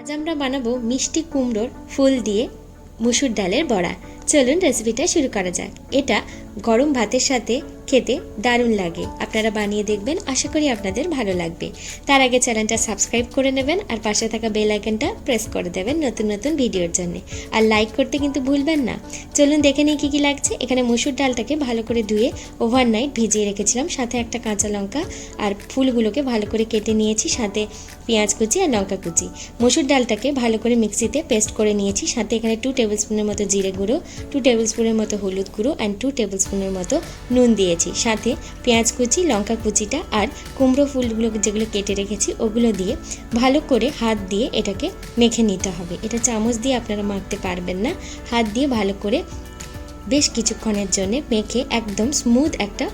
আজ আমরা বানাবো মিষ্টি কুমড়োর ফুল দিয়ে মুসুর ডালের বড়া। চলুন রেসিপিটা শুরু করা যাক। এটা গরম ভাতের সাথে খেতে দারুণ লাগে। আপনারা বানিয়ে দেখবেন, আশা করি আপনাদের ভালো লাগবে। তার আগে চ্যানেলটা সাবস্ক্রাইব করে নেবেন আর পাশে থাকা বেল আইকনটা প্রেস করে দেবেন নতুন নতুন ভিডিওর জন্য। আর লাইক করতে কিন্তু ভুলবেন না। চলুন দেখে নিই কী কী লাগছে। এখানে মুসুর ডালটাকে ভালো করে ধুয়ে ওভারনাইট ভিজিয়ে রেখেছিলাম, সাথে একটা কাঁচা লঙ্কা আর ফুলগুলোকে ভালো করে কেটে নিয়েছি, সাথে পেঁয়াজ কুচি আর লঙ্কা কুচি। মুসুর ডালটাকে ভালো করে মিক্সিতে পেস্ট করে নিয়েছি, সাথে এখানে 2 টেবিল স্পুনের মতো জিরে গুঁড়ো, 2 টেবিল স্পুনের মতো হলুদ গুঁড়ো অ্যান্ড 2 টেবিল স্পুনের মতো নুন দিয়েছি। সাথে পেঁয়াজ কুচি, লঙ্কা কুচিটা আর কুমড়ো ফুলগুলো যেগুলো কেটে রেখেছি ওগুলো দিয়ে ভালো করে হাত দিয়ে এটাকে মেখে নিতে হবে। এটা চামচ দিয়ে আপনারা মাখতে পারবেন না, হাত দিয়ে ভালো করে বেশ কিছুক্ষণের জন্য মেখে একদম স্মুথ একটা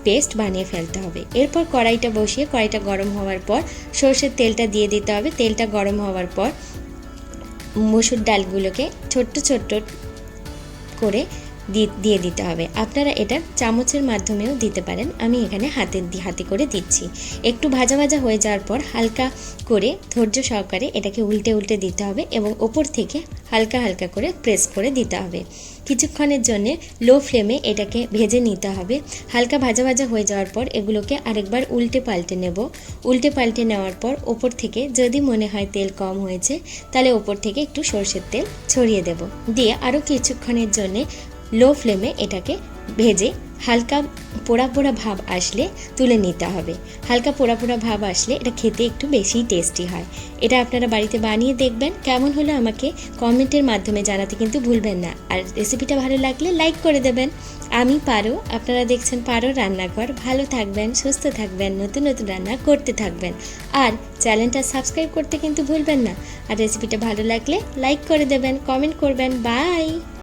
পেস্ট বানিয়ে ফেলতে হবে। এরপর কড়াইটা বসিয়ে কড়াইটা গরম হওয়ার পর সর্ষের তেলটা দিয়ে দিতে হবে। তেলটা গরম হওয়ার পর মসুর ডালগুলোকে ছোট্ট ছোট্ট করে দিয়ে দিতে হবে। আপনারা এটা চামচের মাধ্যমেও দিতে পারেন, আমি এখানে হাতে করে দিচ্ছি। একটু ভাজা ভাজা হয়ে যাওয়ার পর হালকা করে ধৈর্য সহকারে এটাকে উল্টে উল্টে দিতে হবে এবং ওপর থেকে হালকা হালকা করে প্রেস করে দিতে হবে। কিছুক্ষণের জন্য লো ফ্লেমে এটাকে ভেজে নিতে হবে। হালকা ভাজা ভাজা হয়ে যাওয়ার পর এগুলোকে আরেকবার উল্টে পাল্টে নেব। উল্টে পাল্টে নেওয়ার পর ওপর থেকে যদি মনে হয় তেল কম হয়েছে তাহলে ওপর থেকে একটু সরষের তেল ছড়িয়ে দেব। দিয়ে আরও কিছুক্ষণের জন্যে লো ফ্লেমে এটাকে ভেজে হালকা পোড়া পোড়া ভাব আসলে তুলে নিতে হবে। হালকা পোড়া পোড়া ভাব আসলে এটা খেতে একটু বেশি টেস্টি হয়। এটা আপনারা বাড়িতে বানিয়ে দেখবেন, কেমন হলো আমাকে কমেন্টের মাধ্যমে জানাতে কিন্তু ভুলবেন না। আর রেসিপিটা ভালো লাগলে লাইক করে দেবেন। আমি পারো, আপনারা দেখছেন পারো রান্নাঘর। ভালো থাকবেন, সুস্থ থাকবেন, নতুন নতুন রান্না করতে থাকবেন। আর চ্যানেলটা সাবস্ক্রাইব করতে কিন্তু ভুলবেন না। আর রেসিপিটা ভালো লাগলে লাইক করে দেবেন, কমেন্ট করবেন। বাই।